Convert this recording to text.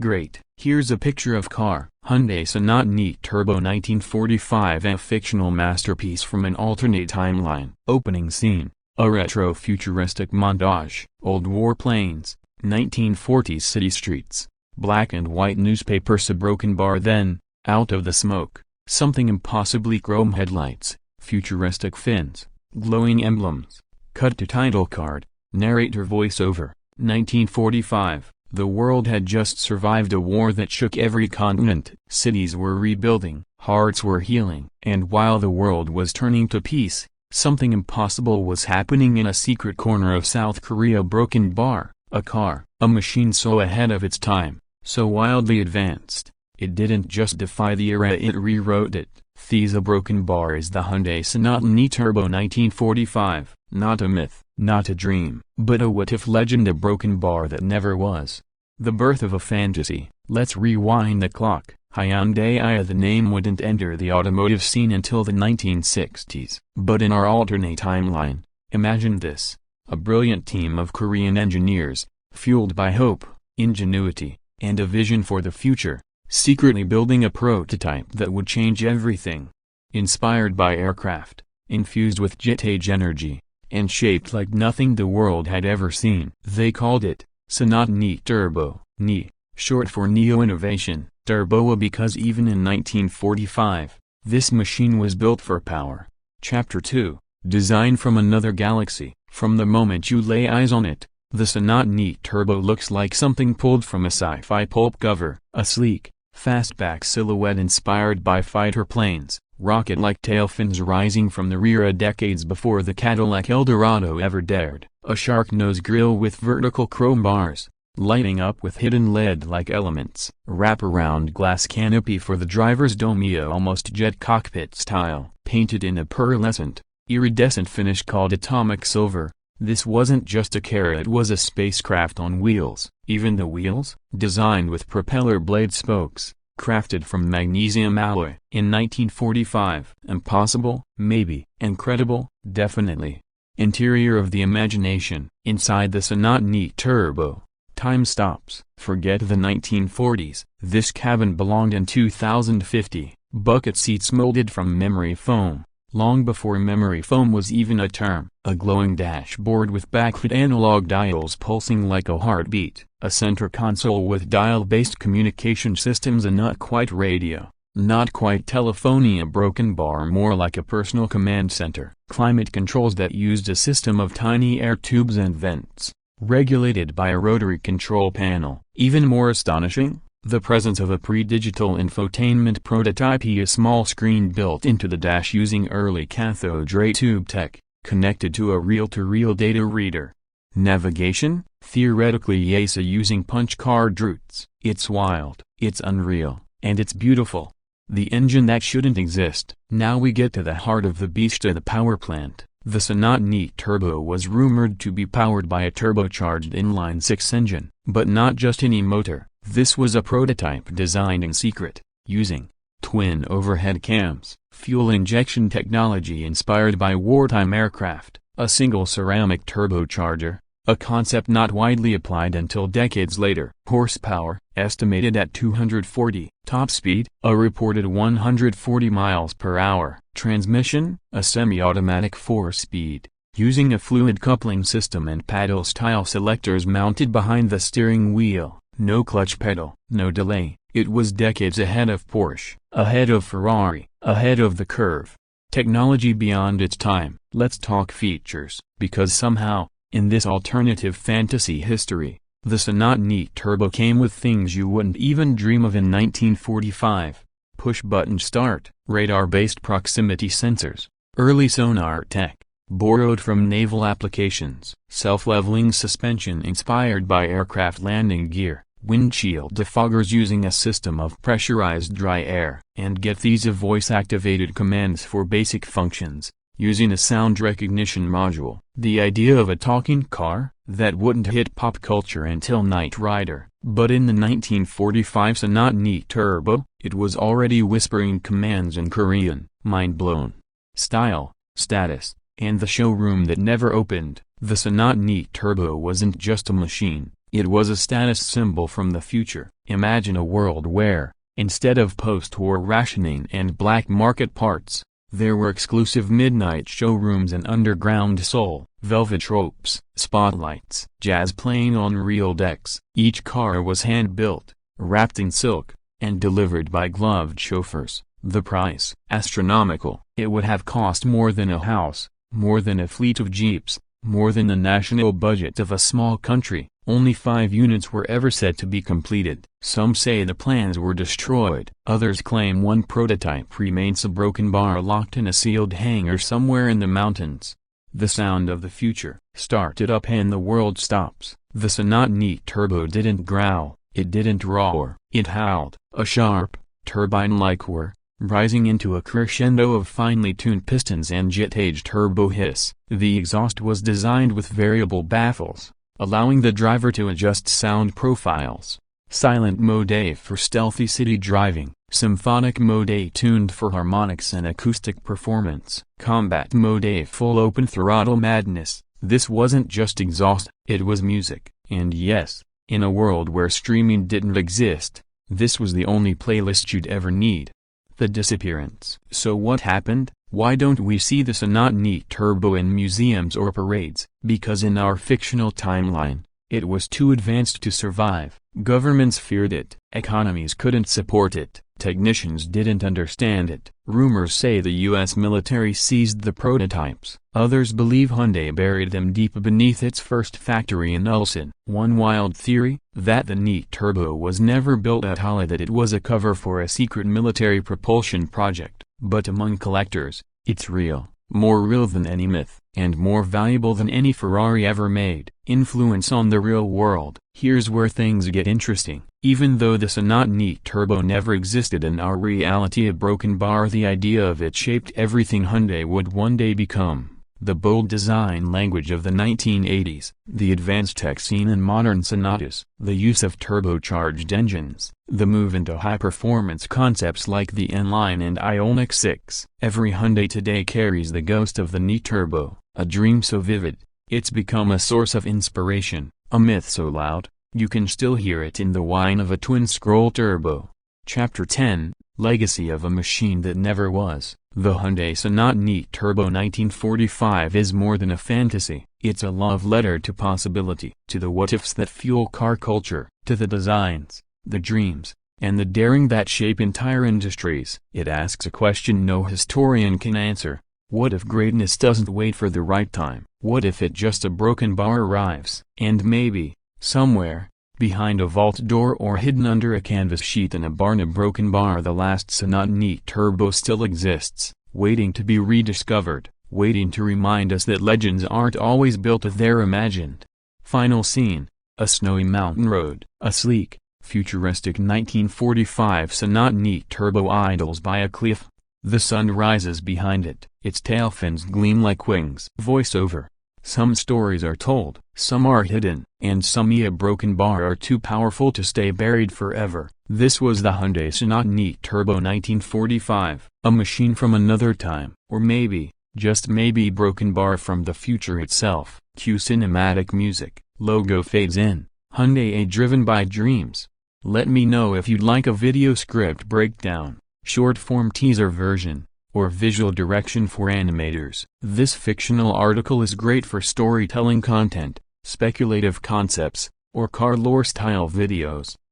Great. Here's a picture of car. Hyundai Sonata N Turbo 1945, a fictional masterpiece from an alternate timeline. Opening scene. A retro-futuristic montage. Old warplanes. 1940s city streets. Black and white newspapers. A broken bar. Then, out of the smoke, something impossibly chrome headlights. Futuristic fins. Glowing emblems. Cut to title card. Narrator voiceover. 1945. The world had just survived a war that shook every continent. Cities were rebuilding, hearts were healing. And while the world was turning to peace, something impossible was happening in a secret corner of South Korea. Broken bar, a car, a machine so ahead of its time, so wildly advanced. It didn't just defy the era, it rewrote it. A broken bar is the Hyundai Sonata N Turbo 1945, not a myth, not a dream, but a what-if legend, a broken bar that never was. The birth of a fantasy. Let's rewind the clock. Hyundai, the name wouldn't enter the automotive scene until the 1960s. But in our alternate timeline, imagine this. A brilliant team of Korean engineers, fueled by hope, ingenuity, and a vision for the future, secretly building a prototype that would change everything. Inspired by aircraft, infused with jet-age energy, and shaped like nothing the world had ever seen. They called it Sonata N Turbo, N, short for Neo-Innovation, Turbo because even in 1945, this machine was built for power. Chapter 2, Design from Another Galaxy. From the moment you lay eyes on it, the Sonata N Turbo looks like something pulled from a sci-fi pulp cover. A sleek, fastback silhouette inspired by fighter planes, rocket-like tail fins rising from the rear decades before the Cadillac Eldorado ever dared. A shark nose grille with vertical chrome bars, lighting up with hidden lead-like elements. Wraparound glass canopy for the driver's dome, almost jet cockpit style. Painted in a pearlescent, iridescent finish called atomic silver. This wasn't just a car, it was a spacecraft on wheels. Even the wheels, designed with propeller blade spokes, crafted from magnesium alloy. In 1945, impossible? Maybe. Incredible? Definitely. Interior of the imagination. Inside the Sonata N Turbo, time stops. Forget the 1940s. This cabin belonged in 2050. Bucket seats molded from memory foam. Long before memory foam was even a term. A glowing dashboard with backlit analog dials pulsing like a heartbeat. A center console with dial-based communication systems. A not quite radio, not quite telephony. A broken bar, more like a personal command center. Climate controls that used a system of tiny air tubes and vents, regulated by a rotary control panel. Even more astonishing, the presence of a pre-digital infotainment prototype, a small screen built into the dash using early cathode ray tube tech, connected to a reel-to-reel data reader. Navigation, theoretically ASA using punch card routes. It's wild, it's unreal, and it's beautiful. The engine that shouldn't exist. Now we get to the heart of the beast, the power plant. The Sonata N Turbo was rumored to be powered by a turbocharged inline 6 engine, but not just any motor. This was a prototype designed in secret, using twin overhead cams, fuel injection technology inspired by wartime aircraft, a single ceramic turbocharger, a concept not widely applied until decades later. Horsepower, estimated at 240. Top speed, a reported 140 miles per hour. Transmission, a semi-automatic 4-speed, using a fluid coupling system and paddle-style selectors mounted behind the steering wheel. No clutch pedal, no delay. It was decades ahead of Porsche, ahead of Ferrari, ahead of the curve. Technology beyond its time. Let's talk features, because somehow, in this alternative fantasy history, the Sonata N Turbo came with things you wouldn't even dream of in 1945. Push-button start, radar-based proximity sensors, early sonar tech, borrowed from naval applications, self-leveling suspension inspired by aircraft landing gear, windshield defoggers using a system of pressurized dry air, and get these voice-activated commands for basic functions, using a sound recognition module. The idea of a talking car, that wouldn't hit pop culture until Knight Rider, but in the 1945 Sonata N Turbo, it was already whispering commands in Korean. Mind blown. Style, status, and the showroom that never opened. The Sonata N Turbo wasn't just a machine, It was a status symbol from the future. Imagine a world where, instead of post-war rationing and black market parts, there were exclusive midnight showrooms and underground soul, velvet ropes, spotlights, jazz playing on real decks. Each car was hand-built, wrapped in silk, and delivered by gloved chauffeurs. The price, astronomical. It would have cost more than a house, more than a fleet of jeeps, more than the national budget of a small country. Only 5 units were ever said to be completed. Some say the plans were destroyed. Others claim one prototype remains a broken bar locked in a sealed hangar somewhere in the mountains. The sound of the future. Start it up and the world stops. The Sonata N Turbo didn't growl, it didn't roar, it howled, a sharp, turbine-like whir, rising into a crescendo of finely tuned pistons and jet-age turbo hiss. The exhaust was designed with variable baffles, allowing the driver to adjust sound profiles. Silent mode A for stealthy city driving, symphonic mode A tuned for harmonics and acoustic performance, combat mode A full open throttle madness. This wasn't just exhaust, it was music. And yes, in a world where streaming didn't exist, this was the only playlist you'd ever need. The disappearance. So what happened? Why don't we see the Sonata N Turbo in museums or parades? Because in our fictional timeline, it was too advanced to survive. Governments feared it. Economies couldn't support it. Technicians didn't understand it. Rumors say the US military seized the prototypes. Others believe Hyundai buried them deep beneath its first factory in Ulsan. One wild theory, that the N Turbo was never built at all, that it was a cover for a secret military propulsion project. But among collectors, it's real, more real than any myth, and more valuable than any Ferrari ever made. Influence on the real world. Here's where things get interesting. Even though the Sonata N Turbo never existed in our reality, a broken bar, the idea of it shaped everything Hyundai would one day become. The bold design language of the 1980s, the advanced tech seen in modern Sonatas, the use of turbocharged engines, the move into high-performance concepts like the N Line and Ioniq 6. Every Hyundai today carries the ghost of the N Turbo, a dream so vivid, it's become a source of inspiration, a myth so loud, you can still hear it in the whine of a twin-scroll turbo. Chapter 10, Legacy of a Machine That Never Was. The Hyundai Sonata N Turbo 1945 is more than a fantasy, it's a love letter to possibility, to the what-ifs that fuel car culture, to the designs, the dreams, and the daring that shape entire industries. It asks a question no historian can answer. What if greatness doesn't wait for the right time? What if it just a broken bar arrives? And maybe, somewhere, behind a vault door or hidden under a canvas sheet in a barn, a broken bar, the last Sonata N Turbo still exists, waiting to be rediscovered, waiting to remind us that legends aren't always built as they're imagined. Final scene, a snowy mountain road, a sleek, futuristic 1945 Sonata N Turbo idles by a cliff. The sun rises behind it, its tail fins gleam like wings. Voiceover. Some stories are told, some are hidden, and some a broken bar are too powerful to stay buried forever. This was the Hyundai Sonata N Turbo 1945, a machine from another time, or maybe, just maybe, broken bar from the future itself. Cue cinematic music, logo fades in, Hyundai driven by dreams. Let me know if you'd like a video script breakdown, short-form teaser version, or visual direction for animators. This fictional article is great for storytelling content, speculative concepts, or car lore style videos.